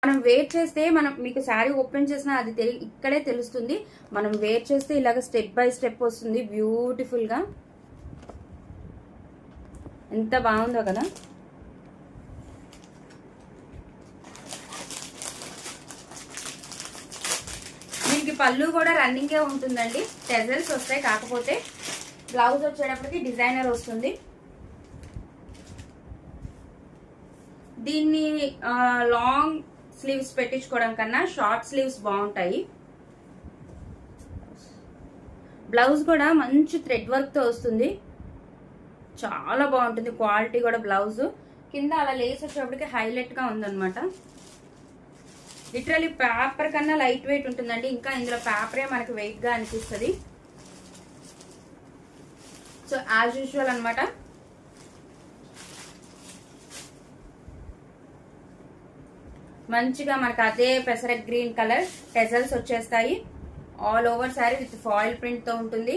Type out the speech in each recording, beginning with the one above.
మనం వేర్ చేస్తే మనం మీకు శారీ ఓపెన్ చేసినా అది ఇక్కడే తెలుస్తుంది. మనం వేర్ చేస్తే ఇలాగ స్టెప్ బై స్టెప్ వస్తుంది బ్యూటిఫుల్ గా. ఎంత బాగుందో కదా. దీనికి పళ్ళు కూడా రన్నింగే ఉంటుందండి. టెజల్స్ వస్తాయి, కాకపోతే బ్లౌజ్ వచ్చేటప్పటికి డిజైనర్ వస్తుంది. దీన్ని లాంగ్ స్లీవ్స్ పెట్టించుకోవడం కన్నా షార్ట్ స్లీవ్స్ బాగుంటాయి. బ్లౌజ్ కూడా మంచి థ్రెడ్ వర్క్ తో వస్తుంది, చాలా బాగుంటుంది క్వాలిటీ కూడా. బ్లౌజ్ కింద అలా లేస్ వచ్చేటప్పటికి హైలైట్ గా ఉందన్నమాట. లిటరలీ పేపర్ కన్నా లైట్ వెయిట్ ఉంటుందండి. ఇంకా ఇందులో పేపరే మనకి వెయిట్ గా అనిపిస్తుంది. సో యాజ్ యూజువల్ అనమాట. మంచిగా మనకు అదే పెసర గ్రీన్ కలర్ టెజల్స్ వచ్చేస్తాయి. All over sari with foil print తో ఉంటుంది.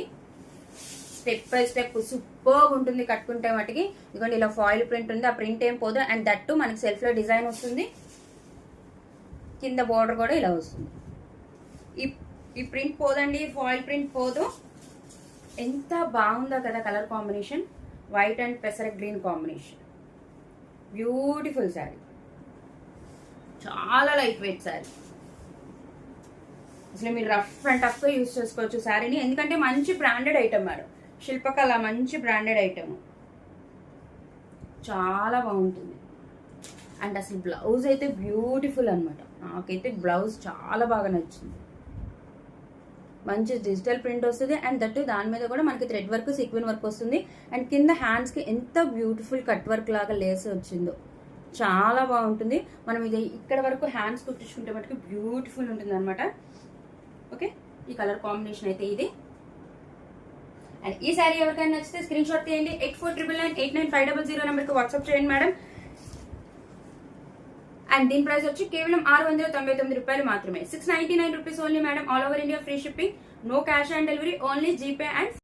స్టెప్ బై స్టెప్ సూపర్ ఉంటుంది కట్టుకుంటే మటుకి. ఇదిగోండి ఇలా ఫాయిల్ ప్రింట్ ఉంది, ఆ ప్రింట్ ఏం పోదు. అండ్ దట్టు మనకి సెల్ఫ్ లో డిజైన్ వస్తుంది. కింద బోర్డర్ కూడా ఇలా వస్తుంది. ఈ ప్రింట్ పోదండి, ఫాయిల్ ప్రింట్ పోదు. ఎంత బాగుందో కదా కలర్ కాంబినేషన్. వైట్ అండ్ పెసర గ్రీన్ కాంబినేషన్, బ్యూటిఫుల్ శారీ. చాలా లైట్ వెయిట్ శారీ. అసలు మీరు రఫ్ అండ్ టఫ్ గా యూజ్ చేసుకోవచ్చు శారీని. ఎందుకంటే మంచి బ్రాండెడ్ ఐటమ్ మేడం. శిల్పకళ మంచి బ్రాండెడ్ ఐటమ్, చాలా బాగుంటుంది. అండ్ అసలు బ్లౌజ్ అయితే బ్యూటిఫుల్ అనమాట. నాకైతే బ్లౌజ్ చాలా బాగా నచ్చింది. మంచి డిజిటల్ ప్రింట్ వస్తుంది. అండ్ దట్టు దాని మీద కూడా మనకి థ్రెడ్ వర్క్, సీక్వెన్ వర్క్ వస్తుంది. అండ్ కింద హ్యాండ్స్ కి ఎంత బ్యూటిఫుల్ కట్ వర్క్ లాగా లేస్ వచ్చిందో, చాలా బాగుంటుంది. మనం ఇది ఇక్కడ వరకు హ్యాండ్స్ కుట్టించుకుంటే మటుకు బ్యూటిఫుల్ ఉంటుంది అనమాట. ఓకే, ఈ కలర్ కాంబినేషన్ అయితే ఇది. అండ్ ఈ శారీ ఎవరికైనా నచ్చితే స్క్రీన్ షాట్ తీయండి. 8499989500 నెంబర్కి వాట్సాప్ చేయండి మేడం. అండ్ దీని ప్రైస్ వచ్చి కేవలం 699 రూపాయలు మాత్రమే. 699 rupees only madam. All over India free shipping, no cash on delivery, only GPay and